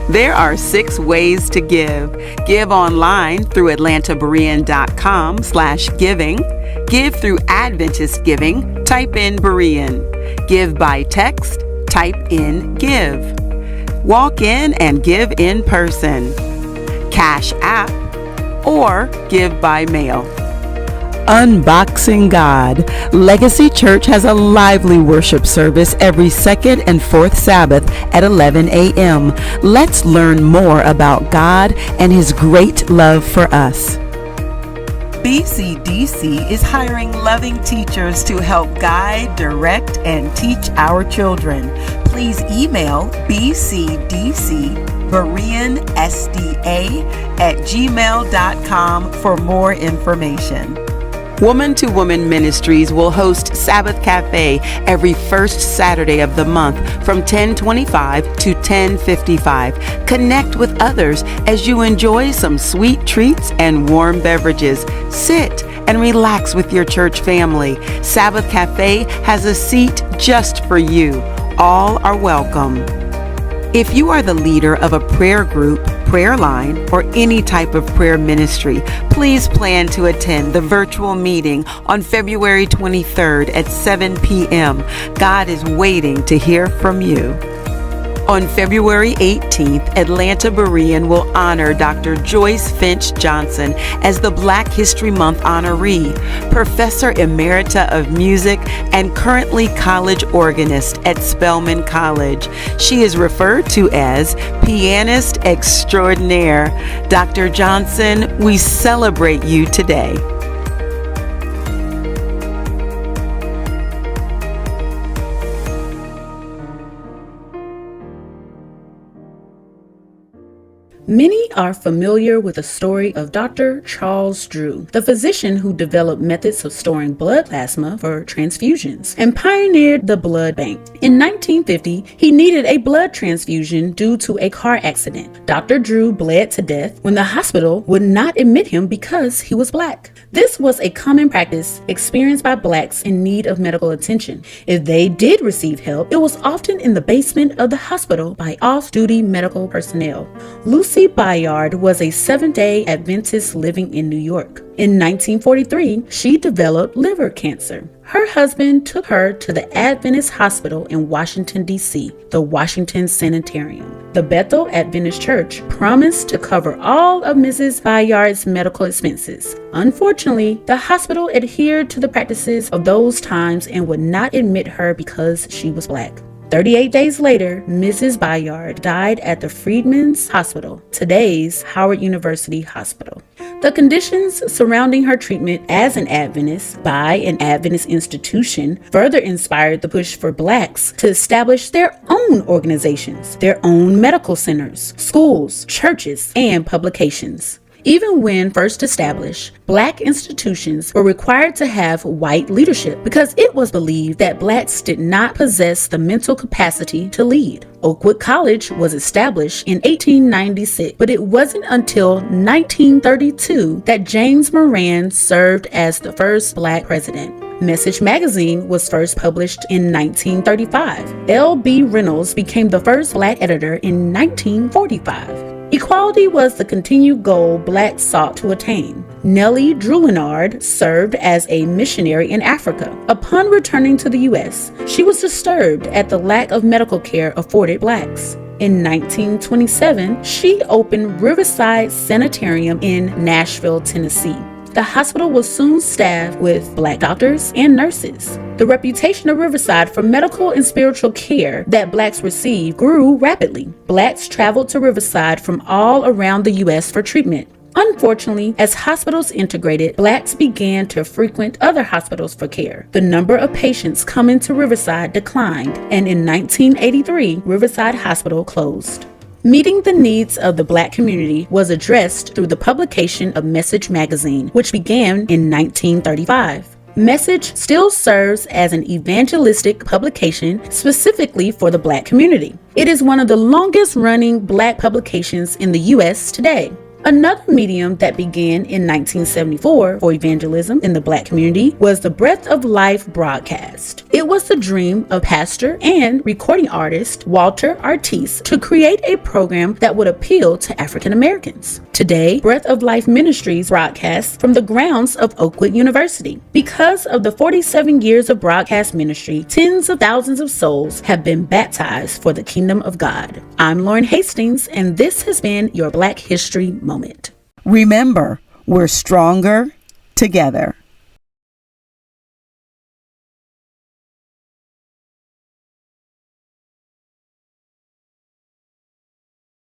There are 6 ways to give. Give online through atlantaberean.com/giving. Give through Adventist Giving. Type in Berean. Give by text. Type in give. Walk in and give in person. Cash App or give by mail. Unboxing God. Legacy Church has a lively worship service every second and fourth Sabbath at 11 a.m. Let's learn more about God and His great love for us. BCDC is hiring loving teachers to help guide, direct, and teach our children. Please email bcdcbereansda@gmail.com for more information. Woman to Woman Ministries will host Sabbath Cafe every first Saturday of the month from 10:25 to 10:55. Connect with others as you enjoy some sweet treats and warm beverages. Sit and relax with your church family. Sabbath Cafe has a seat just for you. All are welcome. If you are the leader of a prayer group, prayer line, or any type of prayer ministry, please plan to attend the virtual meeting on February 23rd at 7 p.m. God is waiting to hear from you. On February 18th, Atlanta Berean will honor Dr. Joyce Finch Johnson as the Black History Month honoree, Professor Emerita of Music and currently college organist at Spelman College. She is referred to as Pianist Extraordinaire. Dr. Johnson, we celebrate you today. Many are familiar with the story of Dr. Charles Drew, the physician who developed methods of storing blood plasma for transfusions and pioneered the blood bank. In 1950, he needed a blood transfusion due to a car accident. Dr. Drew bled to death when the hospital would not admit him because he was Black. This was a common practice experienced by Blacks in need of medical attention. If they did receive help, it was often in the basement of the hospital by off-duty medical personnel. Lucy Bayard was a Seventh-day Adventist living in New York. In 1943, she developed liver cancer. Her husband took her to the Adventist Hospital in Washington, D.C., the Washington Sanitarium. The Bethel Adventist Church promised to cover all of Mrs. Bayard's medical expenses. Unfortunately, the hospital adhered to the practices of those times and would not admit her because she was Black. 38 days later, Mrs. Bayard died at the Freedmen's Hospital, today's Howard University Hospital. The conditions surrounding her treatment as an Adventist by an Adventist institution further inspired the push for Blacks to establish their own organizations, their own medical centers, schools, churches, and publications. Even when first established, Black institutions were required to have white leadership because it was believed that Blacks did not possess the mental capacity to lead. Oakwood College was established in 1896, but it wasn't until 1932 that James Moran served as the first Black president. Message magazine was first published in 1935. L.B. Reynolds became the first Black editor in 1945. Equality was the continued goal Blacks sought to attain. Nellie Drouinard served as a missionary in Africa. Upon returning to the U.S., she was disturbed at the lack of medical care afforded Blacks. In 1927, she opened Riverside Sanitarium in Nashville, Tennessee. The hospital was soon staffed with Black doctors and nurses. The reputation of Riverside for medical and spiritual care that Blacks received grew rapidly. Blacks traveled to Riverside from all around the U.S. for treatment. Unfortunately, as hospitals integrated, Blacks began to frequent other hospitals for care. The number of patients coming to Riverside declined, and in 1983, Riverside Hospital closed. Meeting the needs of the Black community was addressed through the publication of Message magazine, which began in 1935. Message still serves as an evangelistic publication specifically for the Black community. It is one of the longest running Black publications in the U.S. today. Another medium that began in 1974 for evangelism in the Black community was the Breath of Life broadcast. It was the dream of pastor and recording artist Walter Artis to create a program that would appeal to African Americans. Today, Breath of Life Ministries broadcasts from the grounds of Oakwood University. Because of the 47 years of broadcast ministry, tens of thousands of souls have been baptized for the kingdom of God. I'm Lauren Hastings, and this has been your Black History Moment. Remember, we're stronger together.